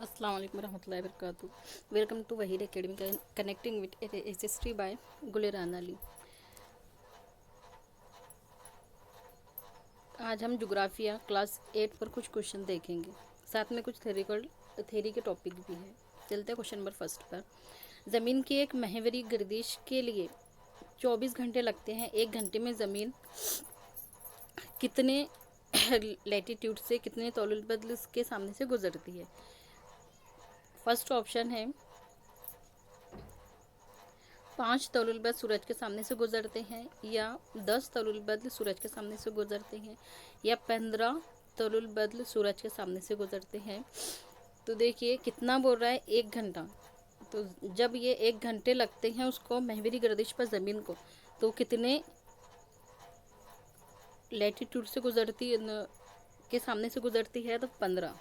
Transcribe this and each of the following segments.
अस्सलाम वालेकुम रहमतुल्लाहि व बरकातुहू। Welcome to Waheed Academy connecting with history by Guliran Ali. आज हम जोग्राफिया क्लास 8 पर कुछ क्वेश्चन देखेंगे, साथ में कुछ थेरी के टॉपिक भी हैं। चलते हैं क्वेश्चन नंबर फर्स्ट पर। ज़मीन की एक महवरी गर्दिश के लिए 24 घंटे लगते हैं। एक घंटे में ज़मीन कितने लैटिट्यूड से कितने तौलुल बदल के सामने से गुजरती है? फर्स्ट ऑप्शन है 5 तौलुल बद सूरज के सामने से गुजरते हैं, या 10 तौलुल बद सूरज के सामने से गुजरते हैं, या 15 तौलुल बद सूरज के सामने से गुजरते हैं। तो देखिए कितना बोल रहा है, 1 घंटा। तो जब ये 1 घंटे लगते हैं उसको महवरी गर्दिश पर ज़मीन को, तो कितने लैटिट्यूड से गुजरती के सामने से गुजरती है? तो 15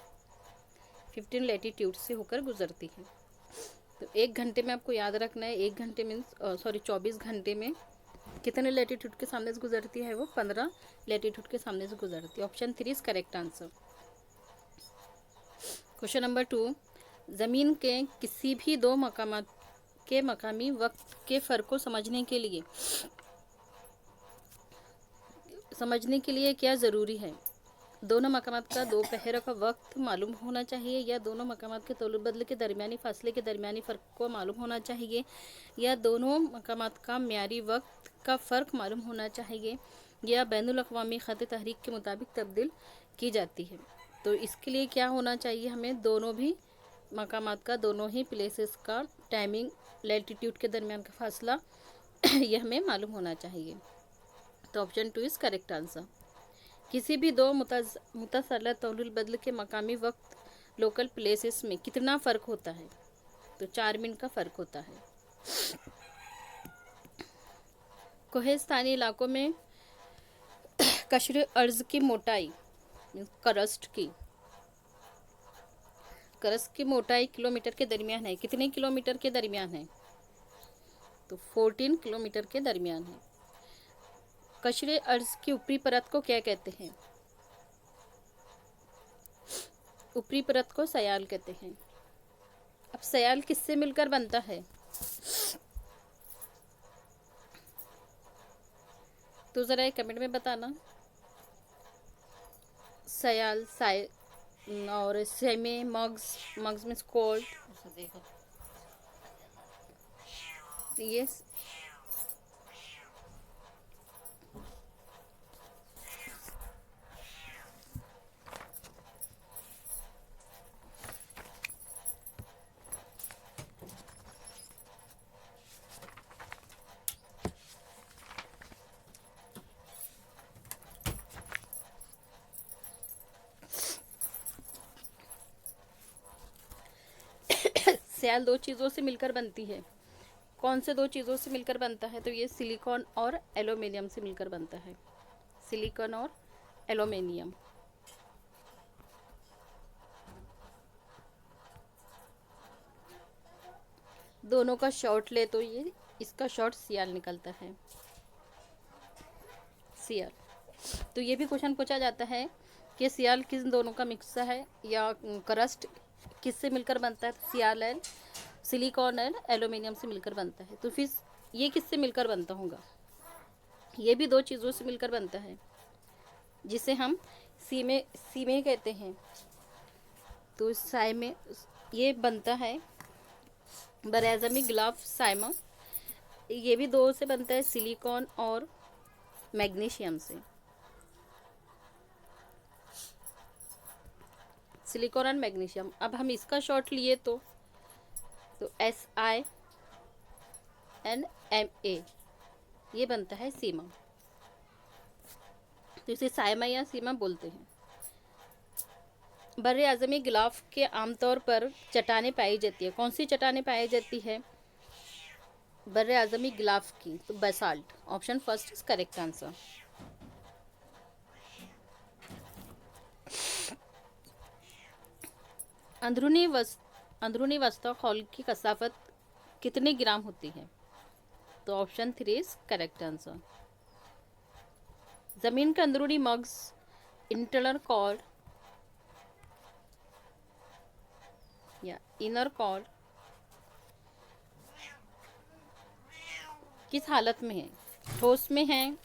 लैटिट्यूड से होकर गुजरती है। तो 1 घंटे में आपको याद रखना है, 1 घंटे मीन्स 24 घंटे में कितने लैटिट्यूड के सामने से गुजरती है? वो 15 लैटिट्यूड के सामने से गुजरती है। Option 3 is correct answer. Question number 2, ज़मीन के किसी भी दो मकामात के मकामी वक्त के फ़र्क को समझने के लिए क्या ज़रूरी है? दोनों मकामात का दोपहर का वक्त मालूम होना चाहिए, या दोनों मकामात के तौलुल बदल के दरमियानी फासले के दरमियानी फ़र्क को मालूम होना चाहिए, या दोनों मकामात का म्यारी वक्त का फ़र्क मालूम होना चाहिए, या बैनुल अक़वामी ख़त तहरीक के मुताबिक तब्दील की जाती है। तो इसके लिए क्या होना चाहिए? हमें दोनों भी मकामात का, दोनों ही प्लेसेस का टाइमिंग, लैटिट्यूड के दरमियान का फासला यह हमें मालूम होना चाहिए। तो ऑप्शन 2 इज़ करेक्ट आंसर। किसी भी दो मुतसला तौलुल बदल के मकामी वक्त लोकल प्लेसेस में कितना फ़र्क होता है? तो 4 मिनट का फ़र्क होता है। कोहिस्तानी इलाकों में कशर अर्ज़ की मोटाई, करस्त की मोटाई किलोमीटर के दरमियान है। कितने किलोमीटर के दरमियान है? तो 14 किलोमीटर के दरमियान है। कशर अर्ज़ की ऊपरी परत को क्या कहते हैं? ऊपरी परत को सयाल कहते हैं। अब सयाल किससे मिलकर बनता है? तो ज़रा एक कमेंट में बताना। सयाल, और सेमे, मग्स में कोल्ड, ये सयाल दो चीज़ों से मिलकर बनती है। कौन से दो चीज़ों से मिलकर बनता है? तो ये सिलिकॉन और एल्यूमिनियम से मिलकर बनता है। सिलिकॉन और एल्यूमिनियम। दोनों का शॉर्ट ले तो ये इसका शॉर्ट सियाल निकलता है, सियाल। तो ये भी क्वेश्चन पूछा जाता है कि सियाल किस दोनों का मिक्स है, या करस्ट किससे मिलकर बनता है? सियाल एंड सिलिकॉन एंड एल्यूमिनियम से मिलकर बनता है। तो फिर ये किससे मिलकर बनता होगा? ये भी दो चीज़ों से मिलकर बनता है, जिसे हम सीमे कहते हैं। तो साइमे ये बनता है बरआज़मी गिलाफ साइमा। ये भी दो से बनता है, सिलिकॉन और मैग्नीशियम से। सिलिकॉन और मैग्नीशियम। अब हम इसका शॉर्ट लिए तो SiNma, ये बनता है सीमा। तो इसे साइमा या सीमा बोलते हैं। बर्रे आज़मी गिलाफ के आमतौर पर चट्टानें पाई जाती है। कौन सी चट्टानें पाई जाती है बर्रे आज़मी गिलाफ की? तो basalt. Option first is correct answer. अंदरूनी वस्ता खौल की कसाफत कितने ग्राम होती है? तो ऑप्शन 3 इज करेक्ट आंसर। ज़मीन के अंदरूनी मग्स इंटरनल कॉर्ड या इनर कोर किस हालत में है? ठोस में है।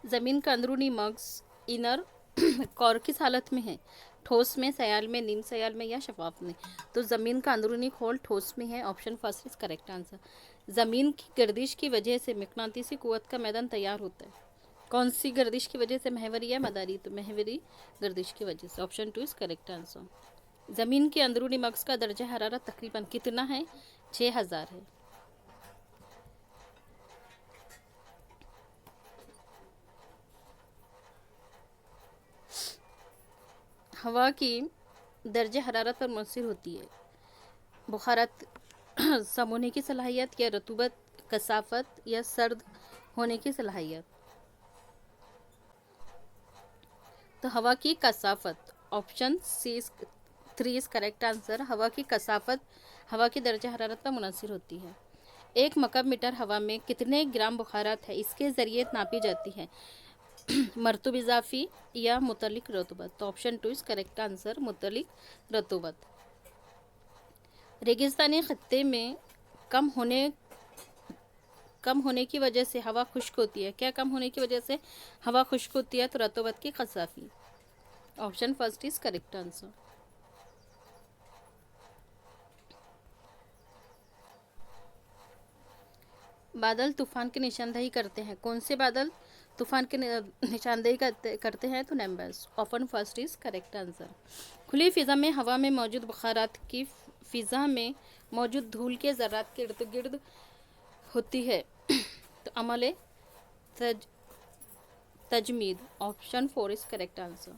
ज़मीन का अंदरूनी मग्ज इनर कोर किस हालत में है? ठोस में, सयाल में, नीम सयाल में या शफाफ में? तो ज़मीन का अंदरूनी खोल ठोस में है। Option first is correct answer. ज़मीन की गर्दिश की वजह से मकनातीसी कुव्वत का मैदान तैयार होता है। कौन सी गर्दिश की वजह से? महवरी या मदारी? तो महवरी गर्दिश की वजह से। Option two is correct answer. ज़मीन के अंदरूनी मग्ज का दर्जा हरारत तकरीबन कितना है? 6000 है। हवा की दर्जे हरारत पर मुनहसर होती है। बुखारत सम होने की सलाहियत या रतूबत, कसाफत या सर्द होने की सलाहियत? तो हवा की कसाफत। Option C is 3 is correct answer. हवा की कसाफत हवा की दर्जा हरारत पर मुनहसर होती है। एक मकब मीटर हवा में कितने ग्राम बुखारत है इसके ज़रिए नापी जाती है? मरतूब इजाफी या मुतलिक रतूबत? तो option two is correct answer, मुतलिक रतूबत। रेगिस्तानी खत्ते में कम होने कम होने की वजह से हवा खुश्क होती है। क्या कम होने की वजह से हवा खुश्क होती है? तो रतूबत की कसाफी। Option first is correct answer. बादल तूफान की निशानदेही करते हैं। कौन से बादल तूफान की निशानदेही करते हैं? तो numbers. Option first is correct answer. खुली फिजा में हवा में मौजूद बुखारात की फिजा में मौजूद धूल के ज़र्रात के इर्द गिर्द होती है। तो अमल तज तजमीद। Option four is correct answer.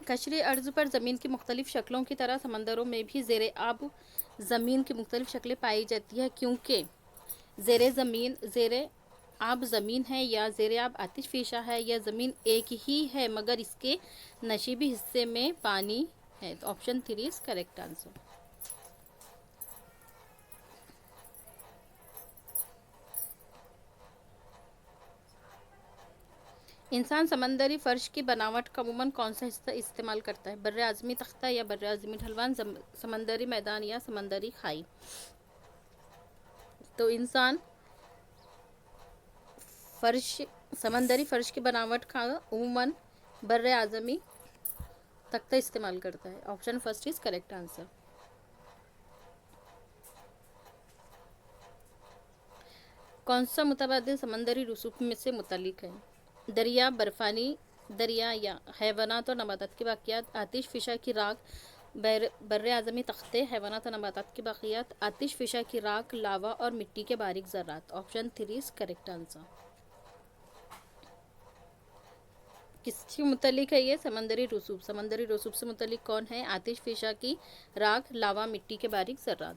कशरे अर्ज़ पर ज़मीन की मुख्तलिफ शक्लों की तरह समंदरों में भी ज़ेर आब ज़मीन की मुख्तलिफ शक्लें पाई जाती है, क्योंकि ज़ेर आब ज़मीन है या ज़ेर आब आतिश फ़िशा है या ज़मीन एक ही है मगर इसके नशीबी हिस्से में पानी है? तो option three is correct answer. इंसान समंदरी फ़र्श की बनावट का अमूमन कौन सा हिस्सा इस्तेमाल करता है? बर्रे आज़मी तख्ता या बर्रे आज़मी ढलवान, समंदरी मैदान या समंदरी खाई? तो इंसान फ़र्श समंदरी फ़र्श की बनावट का अमूमन बर्रे आज़मी तख्ता इस्तेमाल करता है। Option first is correct answer. कौन सा मुतबादिल समंदरी रसूख में से मुतल्लिक है? दरिया, बर्फ़ानी दरिया या हैवानात और नबातात की बाक़ियात, आतिश फ़िशा की राख, बर्रे आज़मी तख्ते, हैवानात और नबातात की बाक़ियात, आतिश फ़िशा की राख, लावा और मिट्टी के बारीक ज़र्रात? Option three is correct answer. किसके मुतल्लिक है ये? समंदरी रसूख। समंदरी रसूख से मुतल्लिक कौन है? आतिश फ़िशा की राख, लावा, मिट्टी के बारीक ज़र्रात।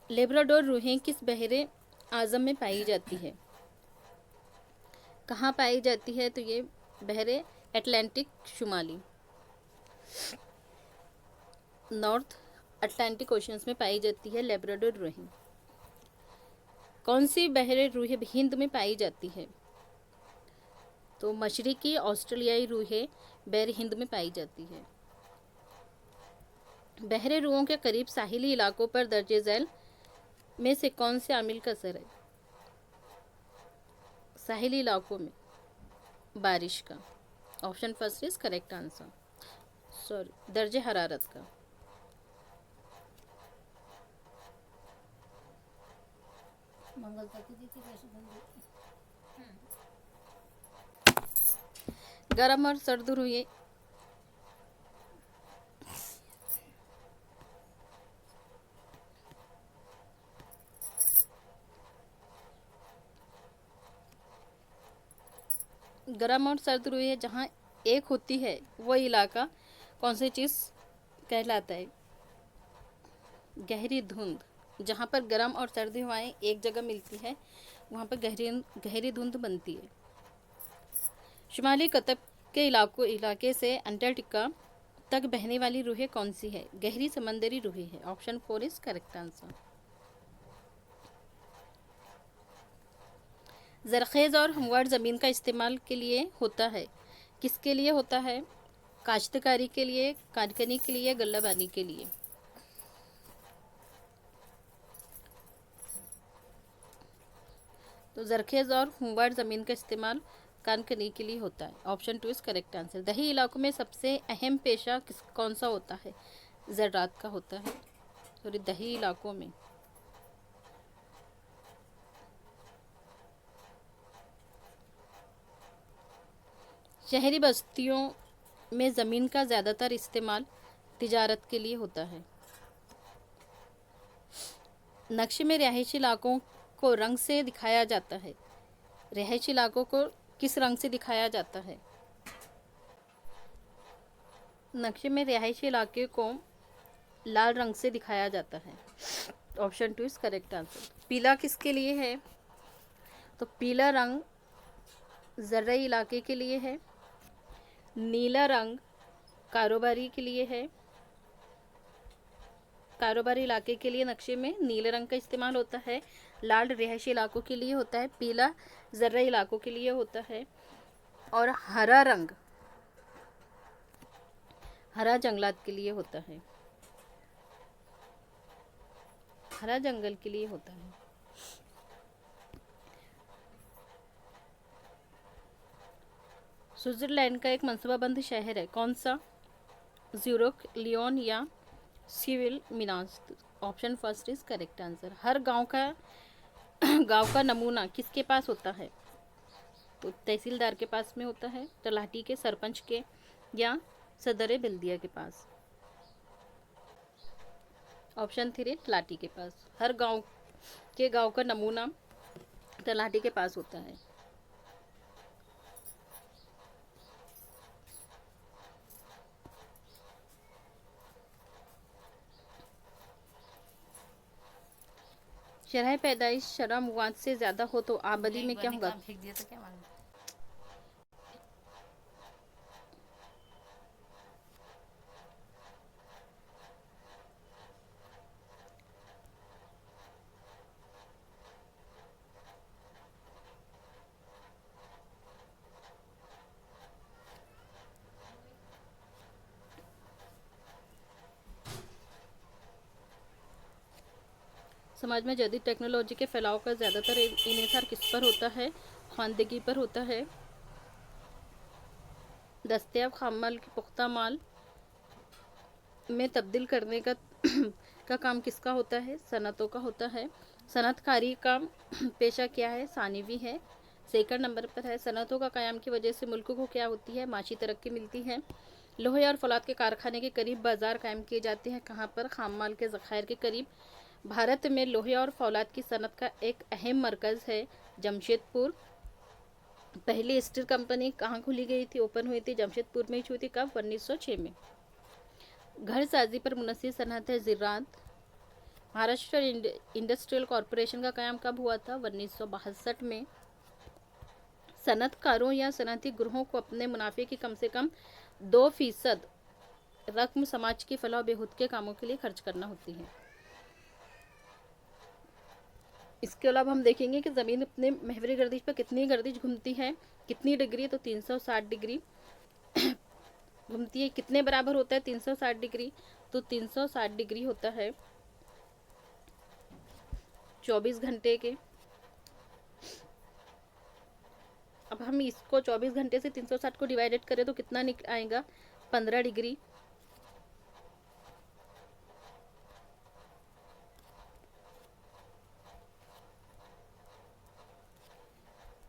लेब्राडोर रूहें किस बहरे आज़म में पाई जाती है? कहाँ पाई जाती है? तो ये बहरे अटलांटिक शुमाली नॉर्थ अटलांटिक ओशंस में पाई जाती है लेब्राडोर रूहें। कौन सी बहरे रूहें हिंद में पाई जाती है? तो मशरिकी ऑस्ट्रेलियाई रूहें बहरे हिंद में पाई जाती है। बहरे रूहों के करीब साहिली इलाकों पर दर्जे झैल में से कौन से आमिल का असर है? साहिली इलाकों में बारिश का। Option first is correct answer. Sorry, दर्जे हरारत का। गर्म और सर्द रूहें गर्म और सर्द रूहें जहाँ एक होती है वो इलाका कौन सी चीज़ कहलाता है? गहरी धुंध। जहाँ पर गर्म और सर्दी हवाएं एक जगह मिलती है वहाँ पर गहरी धुंध बनती है। शुमाली कतब के इलाके से अंटार्कटिका तक बहने वाली रूहें कौन सी है? गहरी समंदरी रूहें है। Option four is correct answer. ज़रख़ेज़ और हमवार ज़मीन का इस्तेमाल के लिए होता है, किसके लिए होता है? काश्तकारी के लिए, कानकनी के लिए, गल्लाबानी के लिए। तो ज़रख़ेज़ और हमवार ज़मीन का इस्तेमाल कानकनी के लिए होता है। Option 2 is correct answer. दही इलाकों में सबसे अहम पेशा कौन सा होता है? ज़राअत का होता है। सॉरी, दही इलाकों में शहरी बस्तियों में ज़मीन का ज़्यादातर इस्तेमाल तिजारत के लिए होता है। नक्शे में रिहायशी इलाकों को रंग से दिखाया जाता है। रिहायशी इलाकों को किस रंग से दिखाया जाता है? नक्शे में रिहायशी इलाके को लाल रंग से दिखाया जाता है। Option 2 is correct answer. पीला किसके लिए है? तो पीला रंग ज़र्राई इलाके के लिए है। नीला रंग कारोबारी के लिए है। कारोबारी इलाके के लिए नक्शे में नीले रंग का इस्तेमाल होता है। लाल रिहायशी इलाकों के लिए होता है। पीला ज़र्राई इलाकों के लिए होता है। और हरा रंग हरा जंगलात के लिए होता है। हरा जंगल के लिए होता है। स्विट्ज़रलैंड का एक मनसूबाबंद शहर है, कौन सा? ज़्यूरिख, लियोन या सिविल मिनास। Option first is correct answer. हर गांव का गांव का नमूना किसके पास होता है? तो तहसीलदार के पास में होता है, तलाटी के, सरपंच के या सदर बल्दिया के पास। ऑप्शन 3 तलाटी के पास। हर गांव का नमूना तलाटी के पास होता है। शरह पैदाइश शरह मुआद से ज़्यादा हो तो आबादी में क्या होगा? तो 'समाज में जदीद टेक्नोलॉजी के फैलाव का ज़्यादातर इन्हिसार किस पर होता है? ख़वानदगी पर होता है। दस्तयाब खाम माल के पुख्ता माल में तब्दील करने का का काम किसका होता है? सनतों का होता है। सनतकारी का पेशा क्या है? सानिवी है। सेकंड नंबर पर है। सनतों का क़याम की वजह से मुल्क को क्या होती है? माशी तरक्की मिलती है। लोहे और फौलाद के कारखाने के करीब बाज़ार कायम किए जाते हैं, कहाँ पर? खाम माल के ज़खायर के करीब। भारत में लोहे और फौलाद की सनत का एक अहम मरकज़ है जमशेदपुर। पहली स्टील कंपनी कहाँ खुली गई थी, ओपन हुई थी? जमशेदपुर में ही हुई थी। कब? 1906 में। घर साजी पर मुनस्सिर सनत है ज़राअत। महाराष्ट्र इंडस्ट्रियल कॉरपोरेशन का क़याम कब हुआ था? 1962 में। सनतकारों या सनती ग्रोहों को अपने मुनाफे की कम से कम 2% रकम समाज की फलाह बेहूद के कामों के लिए खर्च करना होती है। इसके अलावा हम देखेंगे कि ज़मीन अपने महवरी गर्दिश पर कितनी गर्दिश घूमती है, कितनी डिग्री? तो 360 डिग्री घूमती है। कितने बराबर होता है 360 डिग्री? तो 360 डिग्री होता है 24 घंटे के। अब हम इसको 24 घंटे से 360 को डिवाइडेड करें तो कितना आएगा? 15 डिग्री।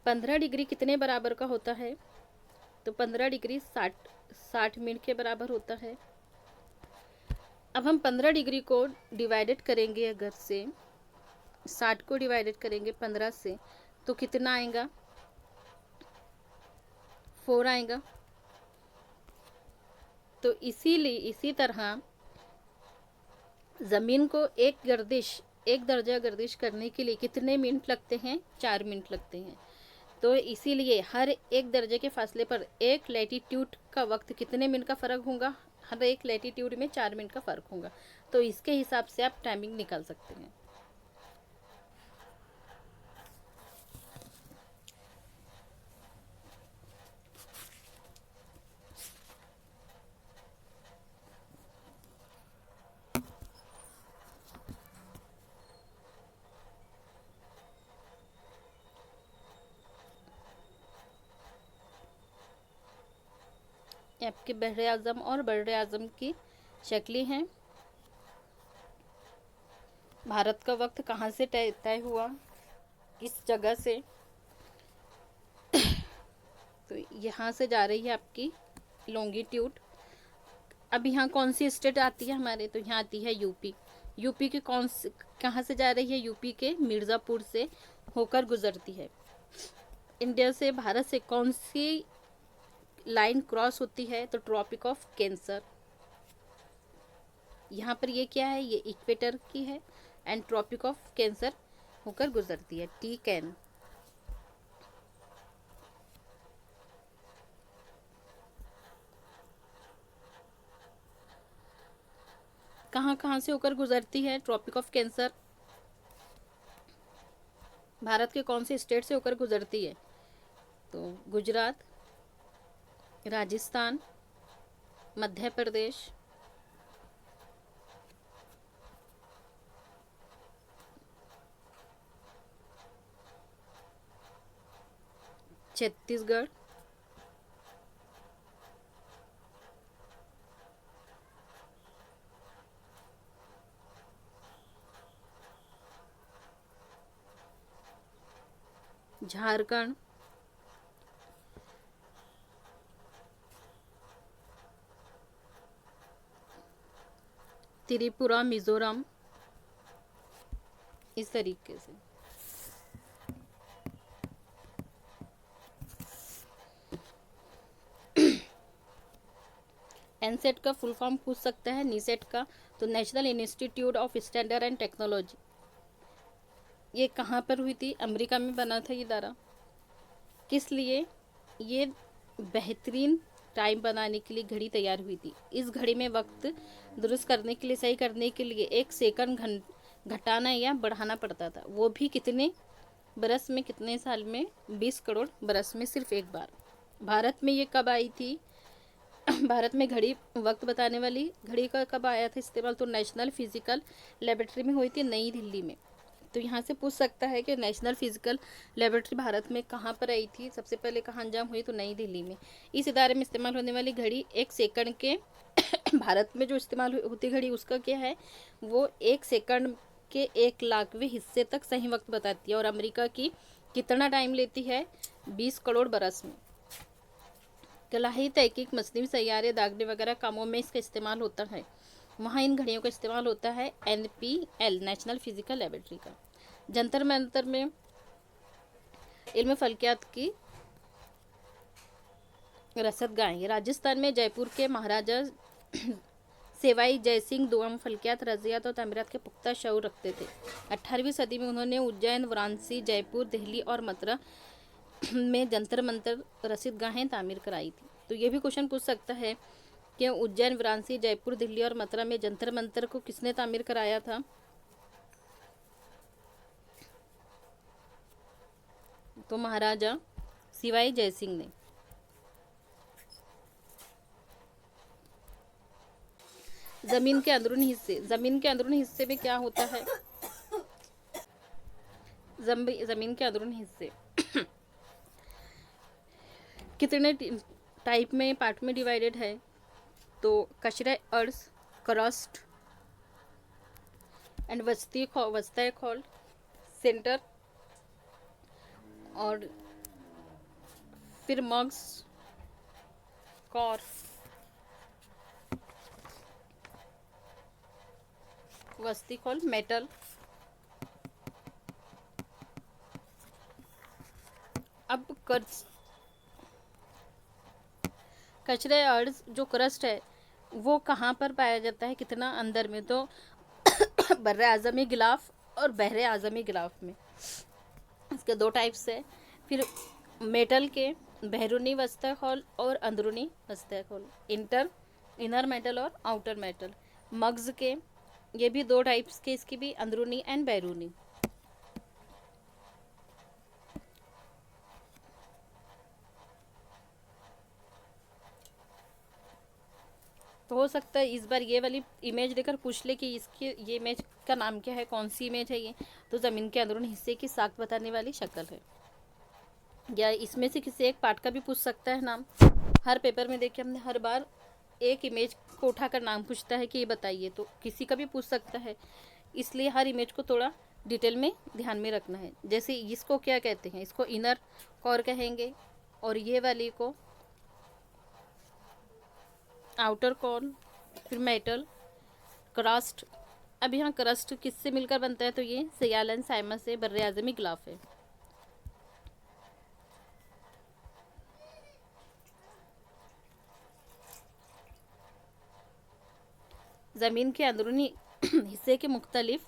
15 डिग्री कितने बराबर का होता है? तो 15 डिग्री 60 मिनट के बराबर होता है। अब हम 15 डिग्री को डिवाइडेड करेंगे, अगर से 60 को डिवाइडेड करेंगे 15 से, तो कितना आएगा? 4 आएगा। तो इसीलिए इसी तरह ज़मीन को एक दर्जा गर्दिश करने के लिए कितने मिनट लगते हैं? 4 मिनट लगते हैं। तो इसीलिए हर एक दर्जे के फासले पर एक लैटीट्यूड का वक्त कितने मिनट का फ़र्क होगा? हर एक लैटीट्यूड में 4 मिनट का फ़र्क होगा। तो इसके हिसाब से आप टाइमिंग निकाल सकते हैं। आपके बहरे आज़म और बर्रे आज़म की शक्लें हैं। भारत का वक्त कहाँ से तय हुआ, किस जगह से, तो यहाँ से जा रही है आपकी लॉन्गिट्यूड। अब यहाँ कौन सी स्टेट आती है हमारे, तो यहाँ आती है यूपी। यूपी के कहाँ से जा रही है, यूपी के मिर्ज़ापुर से होकर गुजरती है। इंडिया से भारत से कौन सी लाइन क्रॉस होती है, तो ट्रॉपिक ऑफ कैंसर। यहाँ पर ये क्या है, ये इक्वेटर की है एंड ट्रॉपिक ऑफ कैंसर होकर गुजरती है, टी कैन। कहाँ से होकर गुजरती है ट्रॉपिक ऑफ कैंसर, भारत के कौन से स्टेट से होकर गुजरती है, तो गुजरात, राजस्थान, मध्य प्रदेश, छत्तीसगढ़, झारखंड, त्रिपुरा, मिजोरम, इस तरीके से। एनसेट का फुल फॉर्म पूछ सकता है, नीसेट का, तो national institute of standard and technology. ये कहाँ पर हुई थी, अमेरिका में बना था ये इदारा। किस लिए, ये बेहतरीन टाइम बनाने के लिए घड़ी तैयार हुई थी। इस घड़ी में वक्त दुरुस्त करने के लिए, सही करने के लिए 1 सेकंड घटाना या बढ़ाना पड़ता था, वो भी कितने बरस में, कितने साल में, 20 करोड़ बरस में, सिर्फ एक बार। भारत में ये कब आई थी, भारत में घड़ी, वक्त बताने वाली घड़ी का कब आया था इस्तेमाल, तो नेशनल फिजिकल लेबोरेटरी में हुई थी, नई दिल्ली में। तो यहाँ से पूछ सकता है कि नेशनल फिजिकल लेबोरेटरी भारत में कहाँ पर आई थी, सबसे पहले कहाँ अंजाम हुई, तो नई दिल्ली में। इस इदारे में इस्तेमाल होने वाली घड़ी 1 सेकंड के भारत में जो इस्तेमाल होती घड़ी उसका क्या है, वो 1 सेकंड के 1,00,000वें हिस्से तक सही वक्त बताती है। और अमेरिका की कितना टाइम लेती है, 20 करोड़ बरस में। कलाही, तहकीक, मछली, सैयारे दागने वगैरह कामों में इसका इस्तेमाल होता है, वहाँ इन घड़ियों का इस्तेमाल होता है। NPL, नेशनल फिजिकल लेबोरेटरी का। जंतर मंतर में इल्म फल्कियात की रसदगाहें। राजस्थान में जयपुर के महाराजा सेवाई जयसिंह दोम फल्कियात, रजियात और तमीरात के पुख्ता शऊर रखते थे। 18वीं सदी में उन्होंने उज्जैन, वाराणसी, जयपुर, दिल्ली और मथुरा में जंतर मंतर रसीदगाहें तामीर कराई थी। तो ये भी क्वेश्चन पूछ सकता है कि उज्जैन, वाराणसी, जयपुर, दिल्ली और मथुरा में जंतर मंतर को किसने तामीर कराया था, तो महाराजा सिवाई जयसिंह ने। जमीन के अंदरूनी हिस्से, जमीन के अंदरूनी हिस्से में क्या होता है, जमीन के अंदरूनी हिस्से कितने टाइप में, पार्ट में डिवाइडेड है, तो कचरा, अर्थ, क्रस्ट एंड वस्ताए खोल, सेंटर, और फिर मग्स, कॉर, वस्ती खोल, मेटल। अब कचरे अर्ज जो क्रस्ट है वो कहाँ पर पाया जाता है, कितना अंदर में, तो बर्रे आज़मी गिलाफ और बहरे आज़मी गिलाफ में। इसके 2 टाइप्स है। फिर मेटल के बैरूनी वस्ता खोल और अंदरूनी वस्ता खोल, इनर मेटल और आउटर मेटल। मग्ज के ये भी 2 टाइप्स के, इसकी भी अंदरूनी एंड बैरूनी। तो हो सकता है इस बार ये वाली इमेज देकर पूछ ले कि इसकी, ये इमेज का नाम क्या है, कौन सी इमेज है ये, तो ज़मीन के अंदरूनी हिस्से की साख बताने वाली शक्ल है। या इसमें से किसी एक पार्ट का भी पूछ सकता है नाम। हर पेपर में देखिए हमने हर बार एक इमेज को उठाकर नाम पूछता है कि ये बताइए, तो किसी का भी पूछ सकता है, इसलिए हर इमेज को थोड़ा डिटेल में ध्यान में रखना है। जैसे इसको क्या कहते हैं, इसको इनर कोर कहेंगे, और ये वाली को आउटर कोर, फिर मेटल, क्रस्ट। अब यहाँ क्रस्ट किससे मिलकर बनता है, तो ये सियालन साइमस से बर्रे आज़मी गिलाफ है। ज़मीन के अंदरूनी हिस्से के मुख्तलिफ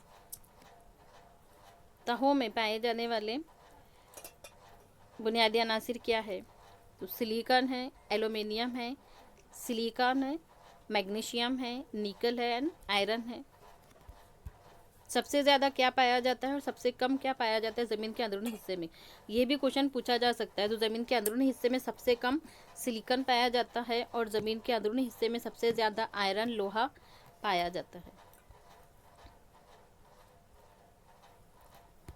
तहों में पाए जाने वाले बुनियादी अनासिर क्या है, तो सिलिकॉन है, एल्युमिनियम है, सिलिकॉन है, मैग्नीशियम है, निकल है एंड आयरन है। सबसे ज़्यादा क्या पाया जाता है और सबसे कम क्या पाया जाता है ज़मीन के अंदरूनी हिस्से में, ये भी क्वेश्चन पूछा जा सकता है। तो ज़मीन के अंदरूनी हिस्से में सबसे कम सिलिकॉन पाया जाता है और ज़मीन के अंदरूनी हिस्से में सबसे ज़्यादा आयरन लोहा पाया जाता है।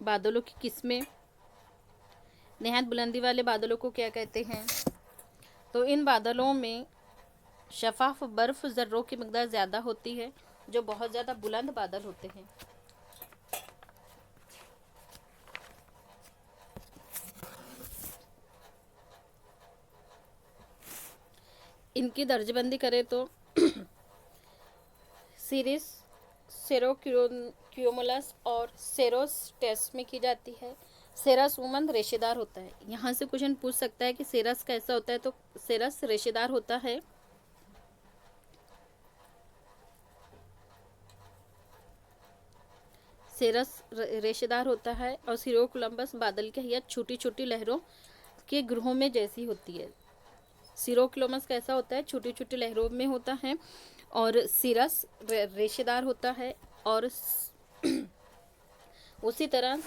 बादलों की किस्में, नहायत बुलंदी वाले बादलों को क्या कहते हैं, तो इन बादलों में शफाफ बर्फ ज़र्रों की मिकदार ज़्यादा होती है, जो बहुत ज़्यादा बुलंद बादल होते हैं। इनकी दर्जबंदी करें तो सीरीज, सेरोक्यूमुलस और सेरोस्टेस में की जाती है। सेरस उमन रेशेदार होता है। यहाँ से क्वेश्चन पूछ सकता है कि सेरस कैसा होता है, तो सेरस रेशेदार होता है। सेरस रेशेदार होता है और सिरोकुलम्बस बादल के या छोटी छोटी लहरों के ग्रोह में जैसी होती है। सिरोकुलम्बस कैसा होता है, छोटी छोटी लहरों में होता है, और सिरस रेशेदार होता है। और उसी तरह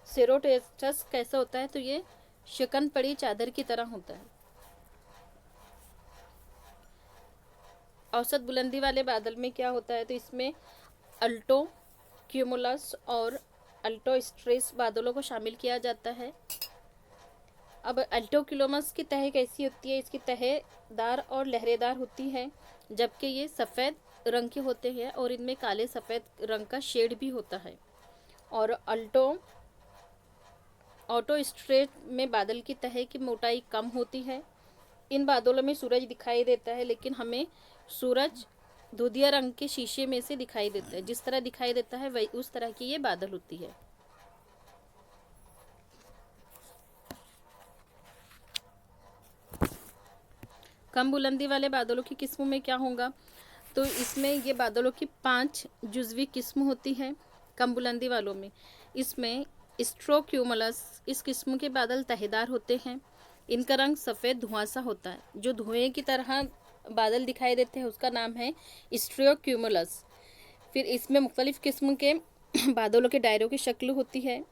सेरोटेस्टस कैसा होता है, तो ये शिकन पड़ी चादर की तरह होता है। औसत बुलंदी वाले बादल में क्या होता है, तो इसमें अल्टो क्यूमुलस और अल्टो स्ट्रेस बादलों को शामिल किया जाता है। अब अल्टो क्यूमुलस की तह कैसी होती है, इसकी तहदार और लहरेदार होती है, जबकि ये सफ़ेद रंग के होते हैं और इनमें काले सफ़ेद रंग का शेड भी होता है। और ऑटो स्ट्रेट में बादल की तह की मोटाई कम होती है। इन बादलों में सूरज दिखाई देता है, लेकिन हमें सूरज दूधिया रंग के शीशे में से दिखाई देता है। जिस तरह दिखाई देता है वही उस तरह की ये बादल होती है। कम बुलंदी वाले बादलों की किस्मों में क्या होगा, तो इसमें ये बादलों की 5 जुज़वी किस्म होती है। कम बुलंदी वालों में इसमें स्ट्रोक्यूमुलस, इस किस्म के बादल तहेदार होते हैं। इनका रंग सफ़ेद धुआंसा होता है। जो धुएं की तरह बादल दिखाई देते हैं उसका नाम है स्ट्रोक्यूमुलस। फिर इसमें मुख्तलिफ़ किस्म के बादलों के दायरों की शक्ल होती है।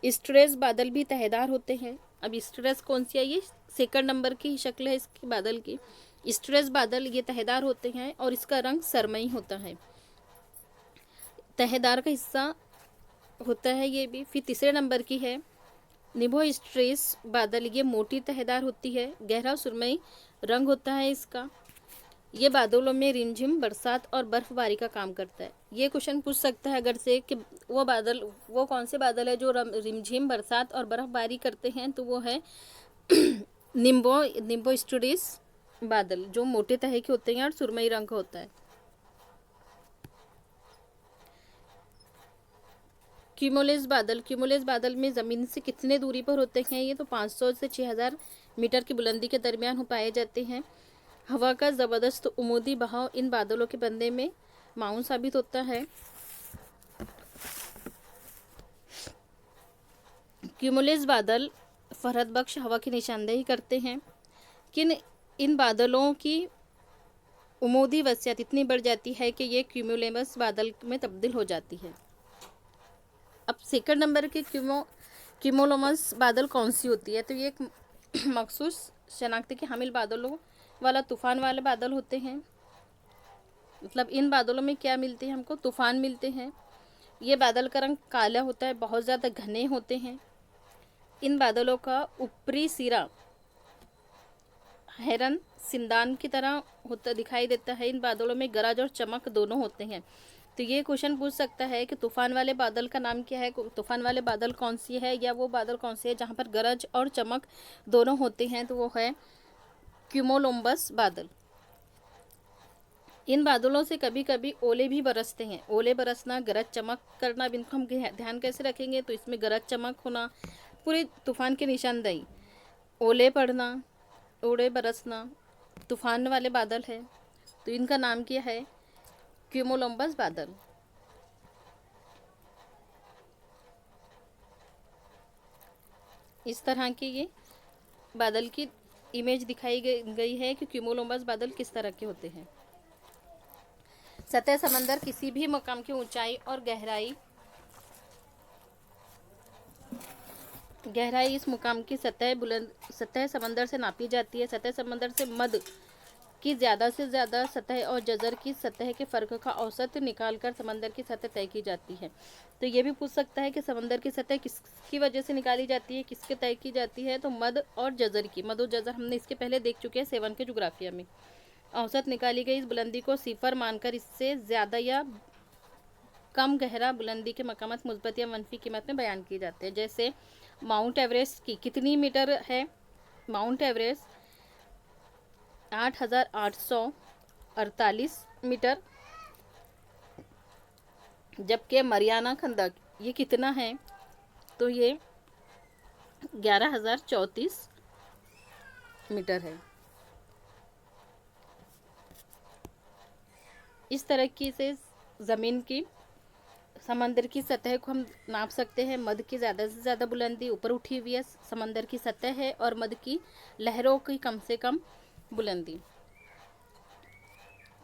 स्ट्रेस बादल भी तहेदार होते हैं। अब स्ट्रेस कौन सी है, ये सेकंड नंबर की शक्ल है इसकी बादल की। स्ट्रेस बादल ये तहेदार होते हैं और इसका रंग सरमई होता है। तहेदार का हिस्सा होता है ये भी। फिर तीसरे नंबर की है निभो स्ट्रेस बादल, ये मोटी तहेदार होती है, गहरा सुरमई रंग होता है इसका। ये बादलों में रिमझिम बरसात और बर्फबारी का काम करता है। ये क्वेश्चन पूछ सकता है अगर से कि वो कौन से बादल है जो रिमझिम बरसात और बर्फबारी करते हैं, तो वो है निम्बो स्ट्रेस बादल, जो मोटे तह के होते हैं और सुरमई रंग का होता है। क्यूमुलस बादल में ज़मीन से कितने दूरी पर होते हैं, ये तो 500 से 6000 मीटर की बुलंदी के दरमियान हो पाए जाते हैं। हवा का ज़बरदस्त उमूदी बहाव इन बादलों के बनने में माउन साबित होता है। क्यूमुलस बादल फरहत बख्श हवा की निशानदेही करते हैं, किन इन बादलों की उमूदी वसीयत इतनी बढ़ जाती है कि ये क्यूमुलस बादल में तब्दील हो जाती है। अब सेकंड नंबर के क्यूमुलस बादल कौन सी होती है, तो ये एक मखसूस शनाख्ती के हामिल बादलों वाला तूफ़ान वाले बादल होते हैं। मतलब इन बादलों में क्या मिलते हैं हमको, तूफ़ान मिलते हैं। ये बादल का रंग काला होता है, बहुत ज़्यादा घने होते हैं। इन बादलों का ऊपरी सिरा हेरन सिंदान की तरह होता दिखाई देता है। इन बादलों में गरज और चमक दोनों होते हैं। तो ये क्वेश्चन पूछ सकता है कि तूफान वाले बादल का नाम क्या है, तूफान वाले बादल कौन सी है, या वो बादल कौन सी है जहाँ पर गरज और चमक दोनों होते हैं। तो वो है क्यूमोलोम्बस बादल। इन बादलों से कभी कभी ओले भी बरसते हैं। ओले बरसना, गरज चमक करना, अब इनको हम ध्यान कैसे रखेंगे, तो इसमें गरज चमक होना पूरे तूफान की निशानदेही, ओले पड़ना, ओले बरसना तूफान वाले बादल है। तो इनका नाम क्या है, क्यूमोलोम्बस बादल। इस तरह के ये बादल की इमेज दिखाई गई है कि क्यूमोलोम्बस बादल किस तरह के होते हैं। सतह समंदर किसी भी मकाम की ऊंचाई और गहराई इस मुकाम की सतह समंदर से नापी जाती है। सतह समंदर से मध्य की ज़्यादा से ज़्यादा सतह और जज़र की सतह के फ़र्क का औसत निकालकर समंदर की सतह तय की जाती है। तो ये भी पूछ सकता है कि समंदर की सतह किसकी वजह से निकाली जाती है, किसके तय की जाती है, तो मध्य और जज़र की। मध्य और जज़र हमने इसके पहले देख चुके हैं 7 के जोग्राफिया में। औसत निकाली गई इस बुलंदी को सिफर मानकर इससे ज़्यादा या कम गहरा बुलंदी के मकामात मुस्बत या मनफी कीमत में बयान किए जाते हैं। जैसे माउंट एवरेस्ट की कितनी मीटर है, माउंट एवरेस्ट 8,848 मीटर, जबकि मरियाना खंदक ये कितना है, तो ये 11,034 मीटर है। इस तरह की से ज़मीन की समंदर की सतह को हम नाप सकते हैं। मध्य की ज़्यादा से ज़्यादा बुलंदी ऊपर उठी हुई है समंदर की सतह है, और मध्य की लहरों की कम से कम बुलंदी।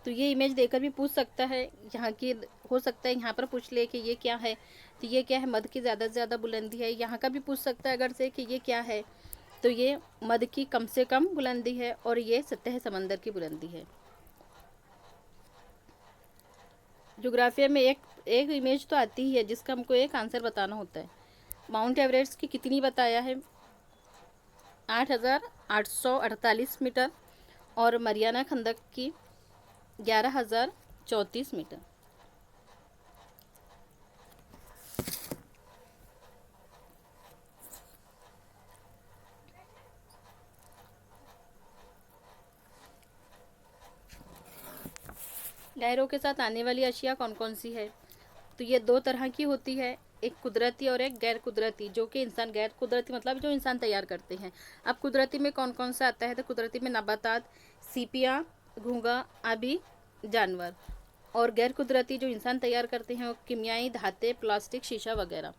तो ये इमेज देकर भी पूछ सकता है, यहाँ की हो सकता है यहाँ पर पूछ ले कि ये क्या है, तो ये क्या है, मध्य की ज़्यादा से ज़्यादा बुलंदी है। यहाँ का भी पूछ सकता है अगर से कि ये क्या है, तो ये मध्य की कम से कम बुलंदी है, और ये सतह समंदर की बुलंदी है। ज्योग्राफिया में एक इमेज तो आती ही है जिसका हमको एक आंसर बताना होता है। माउंट एवरेस्ट की कितनी बताया है, 8,848 मीटर, और मरियाना खंदक की 11,034 मीटर। लहरों के साथ आने वाली अशिया कौन कौन सी है, तो ये 2 तरह की होती है, एक कुदरती और एक गैर कुदरती। जो कि इंसान, गैर कुदरती मतलब जो इंसान तैयार करते हैं। अब कुदरती में कौन कौन सा आता है, तो कुदरती में नबातात, सीपियाँ, घोंघा आदि जानवर, और गैर कुदरती जो इंसान तैयार करते हैं वो कीमियाई धाते, प्लास्टिक, शीशा वगैरह।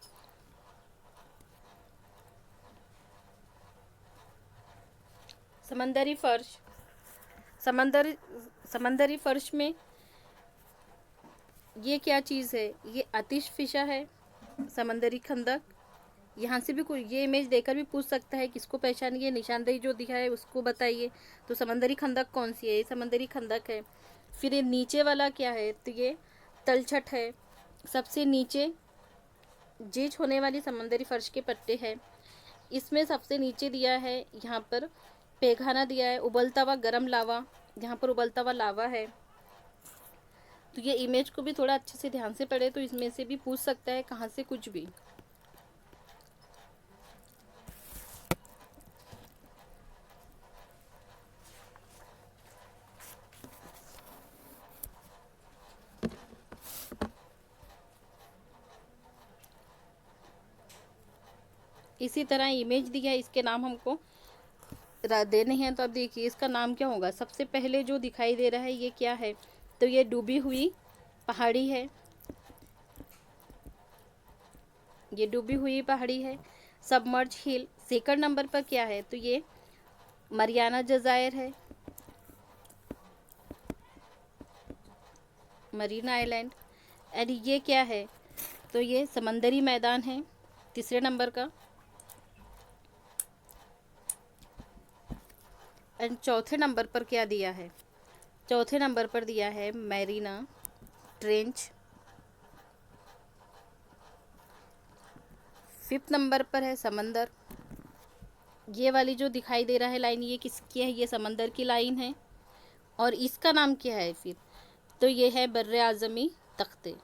समंदरी फर्श, समंदरी फर्श में ये क्या चीज़ है, ये आतिश फिशा है, समंदरी खंदक। यहाँ से भी कोई ये इमेज देकर भी पूछ सकता है किसको पहचानिए, निशानदेही जो दिखा है उसको बताइए। तो समंदरी खंदक कौन सी है, ये समंदरी खंदक है। फिर ये नीचे वाला क्या है, तो ये तलछट है। सबसे नीचे जीज होने वाली समंदरी फर्श के पट्टे हैं। इसमें सबसे नीचे दिया है यहाँ पर पेघाना दिया है, उबलता हुआ गर्म लावा, यहाँ पर उबलता हुआ लावा है। तो ये इमेज को भी थोड़ा अच्छे से ध्यान से पढ़े तो इसमें से भी पूछ सकता है कहाँ से कुछ भी। इसी तरह इमेज दिया है, इसके नाम हमको देने हैं। तो अब देखिए इसका नाम क्या होगा। सबसे पहले जो दिखाई दे रहा है ये क्या है, तो ये डूबी हुई पहाड़ी है, ये डूबी हुई पहाड़ी है। सबमर्ज हिल। सेकंड नंबर पर क्या है, तो ये मरियाना जज़ायर है, मरीना आइलैंड। एंड ये क्या है, तो ये समंदरी मैदान है तीसरे नंबर का। एंड चौथे नंबर पर क्या दिया है, चौथे नंबर पर दिया है मैरीना ट्रेंच। फिफ्थ नंबर पर है समंदर। ये वाली जो दिखाई दे रहा है लाइन, ये किसकी है? ये समंदर की लाइन है। और इसका नाम क्या है फिर? तो ये है बर्रे आज़मी तख्ते।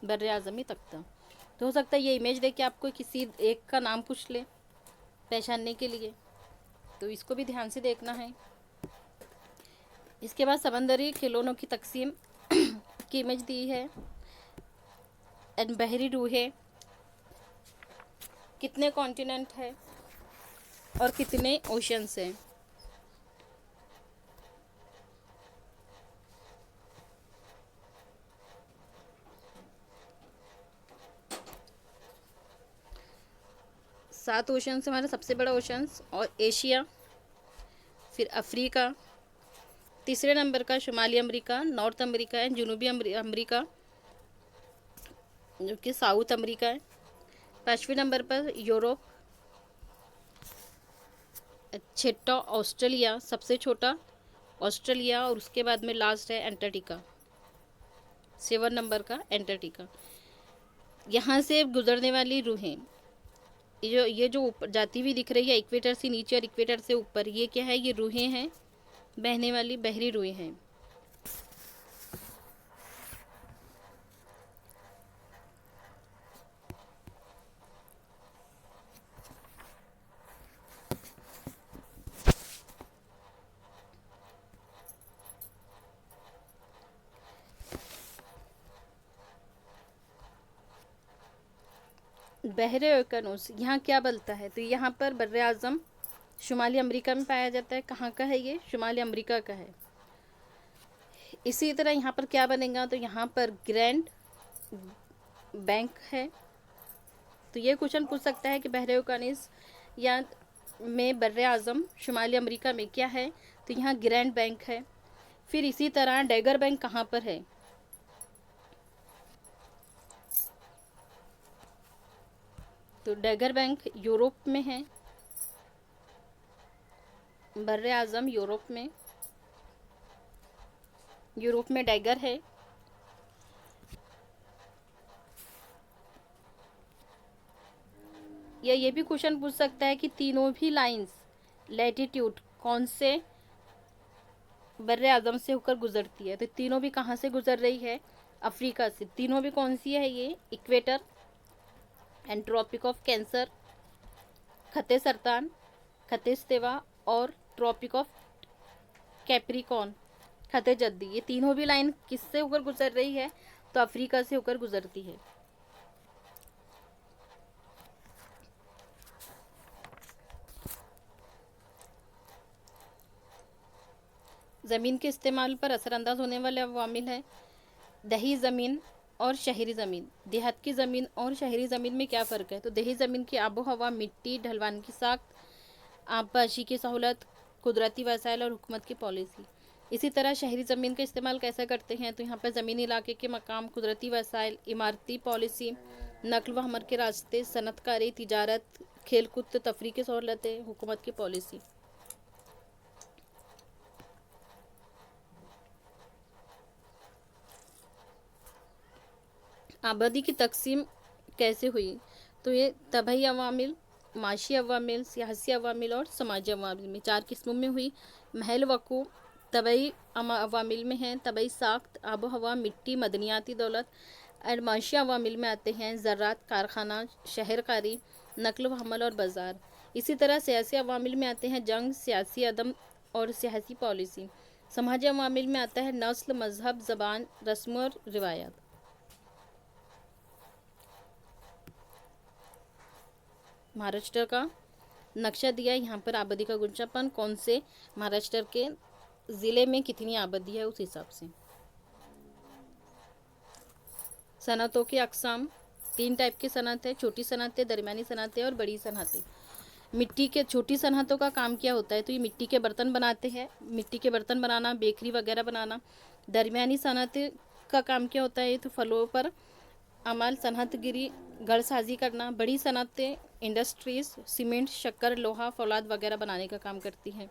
बर्रे आज़मी तख्ता। तो हो सकता है ये इमेज देख के आपको किसी एक का नाम पूछ ले पहचानने के लिए, तो इसको भी ध्यान से देखना है। इसके बाद समंदरी खिलौनों की तकसीम की इमेज दी है। एंड बहरी रूहें, कितने कॉन्टिनेंट है और कितने ओशंस हैं। सात ओशन से हमारा सबसे बड़ा ओशंस और एशिया, फिर अफ्रीका, तीसरे नंबर का शुमाली अमेरिका, नॉर्थ अमेरिका है, जनूबी अमेरिका जो कि साउथ अमेरिका है, पाँचवें नंबर पर यूरोप, छठा ऑस्ट्रेलिया, सबसे छोटा ऑस्ट्रेलिया, और उसके बाद में लास्ट है एंटार्क्टिका, 7 नंबर का एंटार्क्टिका। यहाँ से गुजरने वाली रूहें, ये जो ऊपर जाती हुई दिख रही है इक्वेटर से नीचे और इक्वेटर से ऊपर, ये क्या है? ये रूहें हैं, बहने वाली बहरी रूहें हैं। बहरे ओकेनूस, यहाँ क्या बनता है? तो यहाँ पर बर्रे आज़म शुमाली अमेरिका में पाया जाता है। कहाँ का है ये? शुमाली अमेरिका का है। इसी तरह यहाँ पर क्या बनेगा? तो यहाँ पर ग्रैंड बैंक है। तो ये क्वेश्चन पूछ सकता है कि बहरे ओकेनूस या में बर्रे आज़म शुमाली अमेरिका में क्या है? तो यहाँ ग्रैंड बैंक है। फिर इसी तरह डैगर बैंक कहाँ पर है? तो डैगर बैंक यूरोप में है, बर्रे आज़म यूरोप में डैगर है। या ये भी क्वेश्चन पूछ सकता है कि तीनों भी लाइंस लैटिट्यूड कौन से बर्रे आज़म से होकर गुजरती है? तो तीनों भी कहाँ से गुजर रही है? अफ्रीका से। तीनों भी कौन सी है? ये equator and tropic of cancer, खते सरतान, खते इस्तेवा और ट्रॉपिक ऑफ कैप्रिकॉन, खते जद्दी। ये तीनों भी लाइन किससे होकर गुजर रही है? तो अफ्रीका से होकर गुजरती है। ज़मीन के इस्तेमाल पर असरअंदाज होने वाले अवामिल है दही ज़मीन और शहरी ज़मीन। देहात की ज़मीन और शहरी ज़मीन में क्या फ़र्क है? तो दही ज़मीन की आबो हवा, मिट्टी, ढलवान की साख्त, आबपाशी की सहूलत, कुदरती वसाइल और हुकूमत की पॉलिसी। इसी तरह शहरी ज़मीन का इस्तेमाल कैसे करते हैं? तो यहाँ पर ज़मीनी इलाके के मकाम, कुदरती वसाइल, इमारती पॉलिसी, नकल व हमल के रास्ते, सनतकारी, तिजारत, खेल कूद तफरी की सहूलतें, हुकूमत की पॉलिसी। आबादी की तकसीम कैसे हुई? तो ये तबाही अवामिल, माशी अवामिल, सियासी अवामिल और समाजी अवामिल में 4 किस्मों में हुई। महल वकू तबाही अवामिल में हैं तबाही साख्त, आबो हवा, मिट्टी, मदनियाती दौलत। और माशी अवामिल में आते हैं ज़रात, कारखाना, शहरकारी, नकल व हमल और बाज़ार। इसी तरह सियासी अवामिल में आते हैं जंग, सियासी अदम और सियासी पॉलिसी। समाजी अवामिल में आता है नस्ल, मज़हब, ज़बान, रस्म और रिवायात। महाराष्ट्र का नक्शा दिया है यहाँ पर आबादी का गुंजापन, कौन से महाराष्ट्र के ज़िले में कितनी आबादी है उस हिसाब से। सनतों की अकसाम, 3 टाइप की सनत है, छोटी सनतें, दरमियानी सनतें और बड़ी सनतें। मिट्टी के छोटी सनतों का काम क्या होता है? तो ये मिट्टी के बर्तन बनाते हैं, मिट्टी के बर्तन बनाना, बेकरी वगैरह बनाना। दरमियानी सनत का काम क्या होता है? तो फलों पर अमल, सनअतगिरी, गढ़साजी करना। बड़ी सनतें इंडस्ट्रीज, सीमेंट, शक्कर, लोहा, फौलाद वगैरह बनाने का काम करती हैं।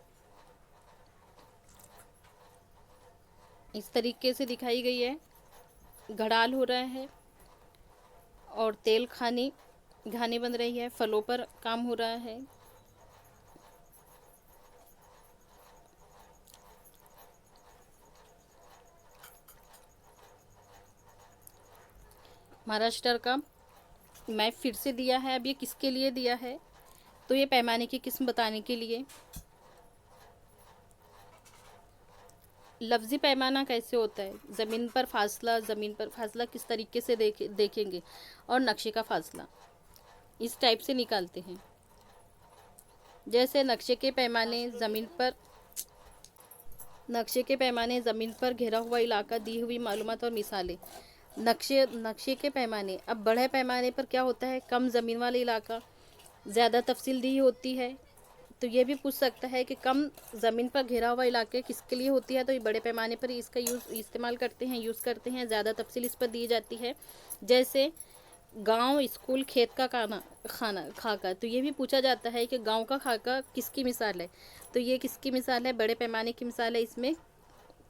इस तरीके से दिखाई गई है। घड़ाल हो रहा है, और तेल खानी घानी बन रही है, फलों पर काम हो रहा है। महाराष्ट्र का मैप फिर से दिया है। अब ये किसके लिए दिया है, तो ये पैमाने की किस्म बताने के लिए। लफ्ज़ी पैमाना कैसे होता है, ज़मीन पर फासला किस तरीके से देखेंगे, और नक्शे का फासला इस टाइप से निकालते हैं। जैसे नक्शे के पैमाने ज़मीन पर घिरा हुआ इलाका, दी हुई मालूमात और मिसालें। नक्शे के पैमाने, अब बड़े पैमाने पर क्या होता है, कम ज़मीन वाला इलाका, ज़्यादा तफसील दी होती है। तो ये भी पूछ सकता है कि कम ज़मीन पर घिरा हुआ इलाके किसके लिए होती है, तो ये बड़े पैमाने पर इसका यूज़ करते हैं। ज़्यादा तफसील इस पर दी जाती है। जैसे गांव, स्कूल, खेत का खाका, तो ये भी पूछा जाता है कि गांव का खाका किसकी मिसाल है, तो ये किसकी मिसाल है, बड़े पैमाने की मिसाल है। इसमें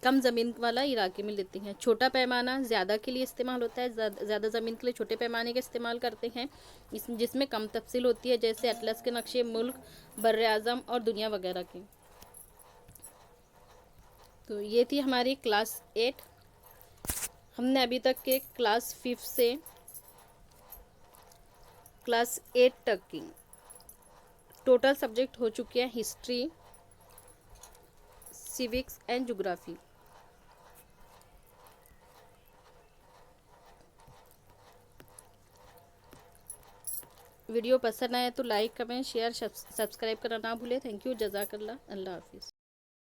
कम ज़मीन वाला इलाके में लेते हैं। छोटा पैमाना ज़्यादा के लिए इस्तेमाल होता है, ज़्यादा ज़मीन के लिए छोटे पैमाने का इस्तेमाल करते हैं, जिसमें कम तफसील होती है। जैसे अटलस के नक्शे मुल्क, बर्रे आज़म और दुनिया वगैरह के। तो ये थी हमारी क्लास 8। हमने अभी तक के क्लास 5 से क्लास 8 तक की टोटल सब्जेक्ट हो चुके हैं history, civics and geography. Video पसंद आए तो लाइक, कमेंट, शेयर, सब्सक्राइब करना ना भूलें। थैंक यू, जज़ाकल्लाह, अल्लाह हाफिज़।